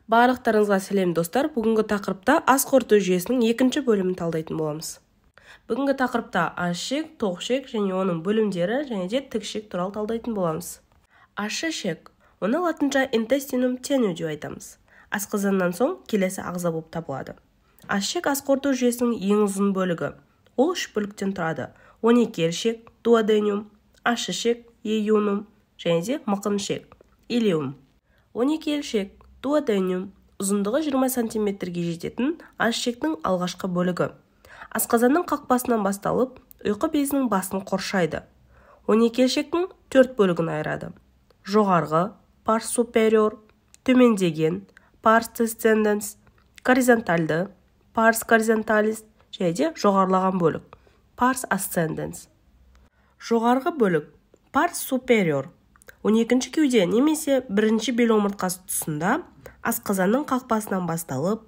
Барлықтарыңызға сәлем достар. Бүгінгі тақырыпта ас қорыту жүйесінің екінші бөлімін талдайтын боламыз. Бүгінгі тақырыпта ащы, тоқшек және оның бөлімдері және де тікшек туралы талдайтын боламыз. Ащы ішек, оны латынша intestinum tenue деп айтамыз. Асқазаннан соң келесі ағза болып табылады. Ащы ас қорыту жүйесінің ең ұзын бөлігі. Ол 3 бөліктен тұрады. 12 ішек, дуодениум, ащы ішек, иеюнум және де мықын ішек, илиум. 12 ішек, дуодениум ұзындығы 20 см-ге жететін аш ішектің алғашқы бөлігі. Асқазанның қақпасынан басталып, ұйқы безінің басын қоршайды. 12 ішектің 4 бөлігін айырады. Жоғарғы, pars superior, төмендеген, pars descendens, горизонтальды, pars horizontalis және де жоғарылаған бөлік, pars ascendens. Жоғарғы бөлік, pars superior, 12-ші кеуде немесе 1-ші бел омыртқасы тұсында асқазанның қақпасынан басталып,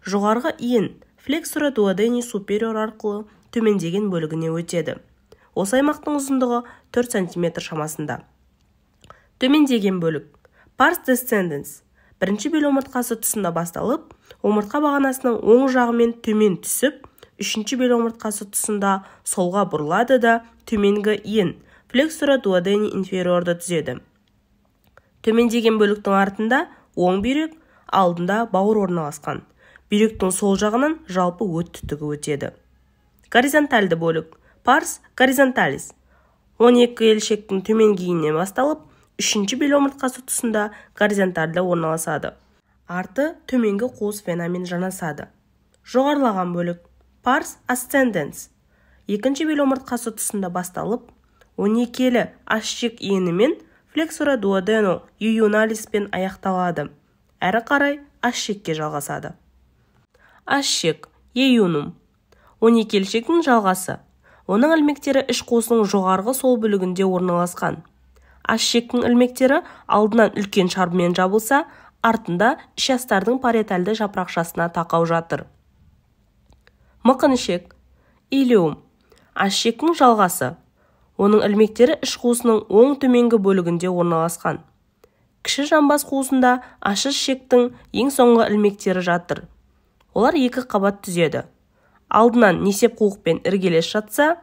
жоғарғы иін flexura duodeni superior арқылы төмендеген бөлігіне өтеді. Осы аймақтың ұзындығы 4 см шамасында. Төмендеген бөлік, pars descendens, 1-ші бел омыртқасы тұсында басталып, омыртқа бағанасының оң жағымен төмен түсіп, 3-ші бел омыртқасы тұсында солға бұрылады да төменгі иін flexura duodeni inferiorды түзеді. Төмендеген бөліктің артында оң бүйрек, алдында бауыр орналасқан. Бүйректің сол жағынан жалпы өт түтігі өтеді. Горизонтальды бөлік, pars horizontalis, 12 елшектің төменгі иіннен басталып, 3-ші бел омыртқасы тұсында горизонтальды орналасады. Арты төменгі қуыс венамен жанасады. Жоғарылаған бөлік, pars ascendens, 2-ші бел омыртқасы тұсында басталып, 12-лі аш ішек иінімен flexura duodeno iunalis-пен аяқталады. Әрі қарай аш ішекке жалғасады. Аш ішек, иеюнум, 12 ішектің жалғасы. Оның ілмектері іш қуысының жоғарғы сол бөлігінде орналасқан. Аш ішектің ілмектері алдынан үлкен шарбымен жабылса, артында ішастардың париетальды жапырақшасына тақау жатыр. Мықын ішек, илиум, аш ішектің жалғасы. Оның ілмектері іш қуысының оң төменгі бөлігінде орналасқан. Кіші жамбас қуысында ащы ішектің ең соңғы ілмектері жатыр. Олар 2 қабат түзеді. Алдынан несеп қуықпен іргелес жатса,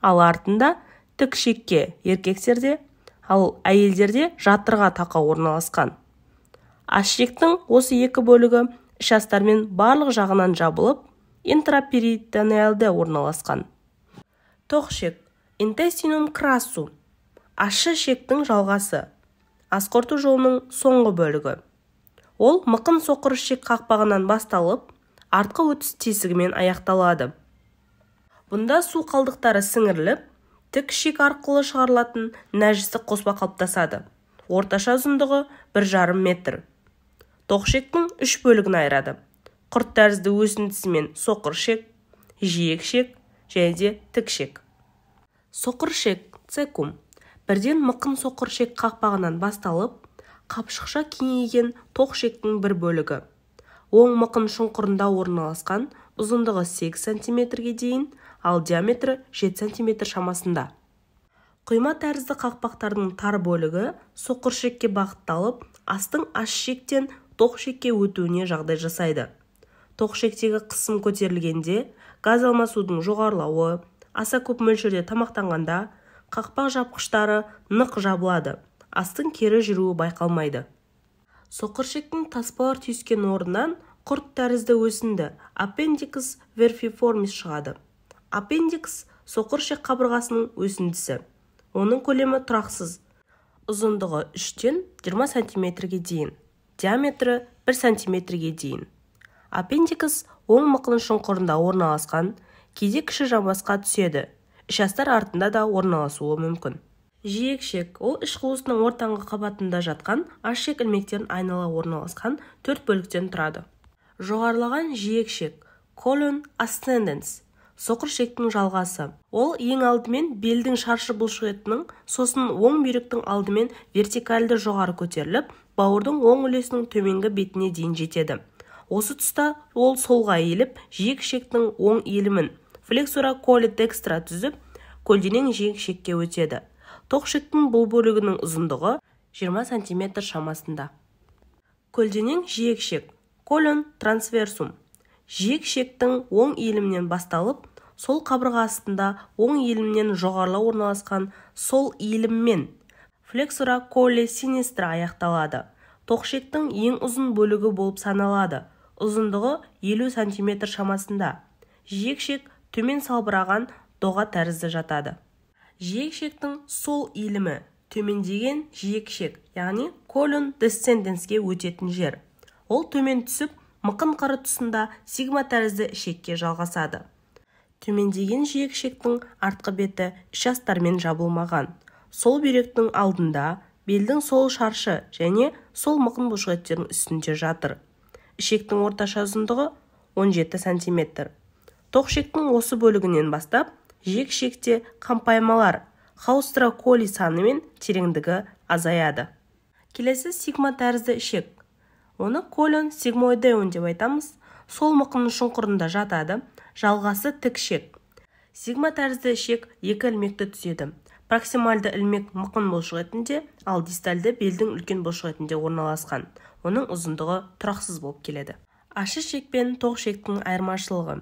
ал артында тік ішекке еркектерде, ал әйелдерде жатырға тақау орналасқан. Аш ішектің осы 2 бөлігі ішастармен барлық жағынан жабылып, интраперитонеалды орналасқан. Тоқ ішек, intestinum crassum, ащы ішектің жалғасы, ас қорыту жолының соңғы бөлігі. Ол мықын соқыр ішек қақпағынан басталып, артқы өтіс тесігімен аяқталады. Бұнда су қалдықтары сіңіріліп, тік ішек арқылы шығарылатын нәжісі қоспа қалыптасады. Орташа ұзындығы 1,5 метр. Тоқ ішектің 3 бөлігін айырады. Құрт тәрізді өсіндісімен соқыр ішек, жиек ішек және де тік ішек. Соқыр ішек, цекум, бірден мықын соқыр ішек қақпағынан басталып, қапшықша кеңейген тоқ ішектің бір бөлігі. Оң мықын шұңқырында орналасқан, ұзындығы 8 см-ге дейін, ал диаметрі 7 см шамасында. Құйма тәрізді қақпақтардың тар бөлігі соқыр ішекке бағытталып, астың аш ішектен тоқ ішекке өтуіне жағдай жасайды. Тоқ ішектегі қысым көтерілгенде, газ алмасудың жоғарылауы, аса көп мөлшерде тамақтанғанда, қақпақ жапқыштары нық жабылады, астың кері жүруі байқалмайды. Соқыр ішектің таспалар түйіскен орнынан құрт тәрізді өсінді appendix vermiformis шығады. Appendix соқыр ішек қабырғасының өсіндісі. Оның көлемі тұрақсыз. Ұзындығы 3-тен 20 см-ге дейін, диаметрі 1 см-ге дейін. Appendix оң мықын шұңқырында орналасқан, кейде кіші жамбасқа түседі. Ішастар артында да орналасуы мүмкін. Жиек ішек, ол іш қуысының ортаңғы қабатында жатқан аш ішек ілмектерін айнала орналасқан 4 бөліктен тұрады. Жоғарылаған жиек ішек, colon ascendens, соқыр ішектің жалғасы. Ол ең алдымен белдің шаршы бұлшықетінің, сосын оң бүйректің алдымен вертикальды жоғары көтеріліп, бауырдың оң үлесінің төменгі бетіне дейін жетеді. Осы тұста ол солға иіліп, жиек ішектің оң иілімін flexura coli dextra түзіп, көлденең жиек ішекке өтеді. Тоқ ішектің бұл бөлігінің ұзындығы 20 см шамасында. Көлденең жиек ішек, колон трансверсум. Жиек ішектің оң иілімінен басталып, сол қабырға астында оң иілімнен жоғарылау орналасқан сол иіліммен флексура колли синистра аяқталады. Тоқшектің ең ұзын бөлігі болып саналады. Ұзындығы 50 см шамасында. Жиекшек төмен салбыраған доға тәрізді жатады. Жиекшектің сол иілімі төмендеген жиекшек, яғни колон десценденске өтетін жер. Ол төмен түсіп, мықын қыры тұсында сигма тәрізді ішекке жалғасады. Төмендеген жиекшектің артқы беті іш астармен жабылмаған. Сол бүйректің алдында, белдің сол шаршы және сол мықын бұлшықеттерінің үстінде жатыр. Ішектің орташа ұзындығы 17 см. Тоқшектің осы бөлігінен бастап, жиекшекте қампаймалар хаустра колли саны мен тереңдігі азаяды. Келесі сигма тәрізді ішек. Оны колон сигмоидеон деп айтамыз. Сол мықынның шұңқырында жатады. Жалғасы тік ішек. Сигма тәрізді ішек екі ілмекті түзеді. Проксимальды ілмек мықын бұлшықетінде, ал дистальды белдің үлкен бұлшықетінде орналасқан. Оның ұзындығы тұрақсыз болып келеді. Ащы ішек пен тоқ ішектің айырмашылығы.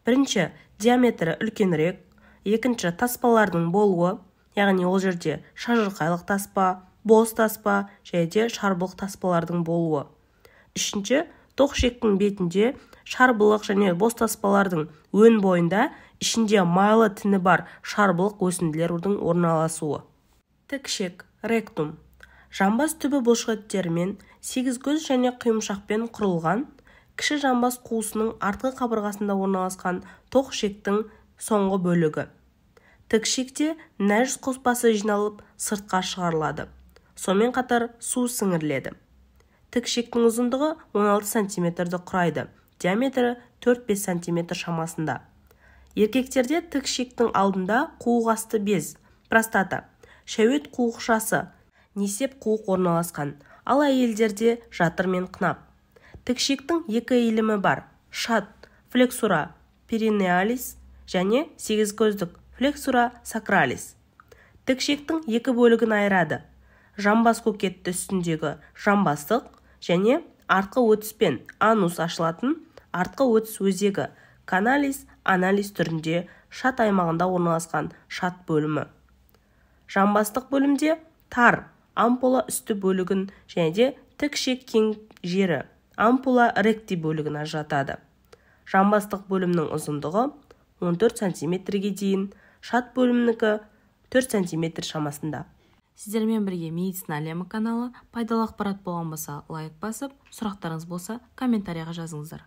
Бірінші, диаметрі үлкенірек. Екінші, таспалардың болуы, яғни ол жерде шажырқайлық таспа, боз таспа және шарбылық таспалардың болуы. Үшінші, тоқ ішектің бетінде шарбылық және боз таспалардың өн бойында ішінде майлы тіні бар шарбылық өсінділердің орналасуы. Тік ішек, ректум. Жамбас түбі бұлшықеттерімен, сегізкөз және құйымшақпен құрылған, кіші жамбас қуысының артқы қабырғасында орналасқан тоқ ішектің соңғы бөлігі. Тік ішекте нәжіс қоспасы жиналып сыртқа шығарылады. Сонымен қатар су сіңіріледі. Тік ішектің ұзындығы 16 см құрайды. Диаметрі 4-5 см шамасында. Еркектерде тік ішектің алдында қуық асты без, простата, шәует қуықшасы, несеп қуық орналасқан, ал әйелдерде жатыр мен қынап. Тік ішектің екі иілімі бар: шат флексура перинеалис және сегізкөздік флексура сакралис. Тік ішектің екі бөлігін айырады: жамбас көкетті үстіндегі жамбастық және артқы өтіспен анус ашылатын артқы өтіс өзегі каналис анализ түрінде шат аймағында орналасқан шат бөлімі. Жамбастық бөлімде тар ампула үсті бөлігін және де тік ішек кең жері ампула ректи бөлігін ажыратады. Жамбастық бөлімнің ұзындығы 14 см-ге дейін, шат бөлімнікі 4 см шамасында. Сіздермен бірге медицина әлемі каналы. Пайдалы ақпарат болған болса лайк басып, сұрақтарыңыз болса комментарияға жазыңыздар.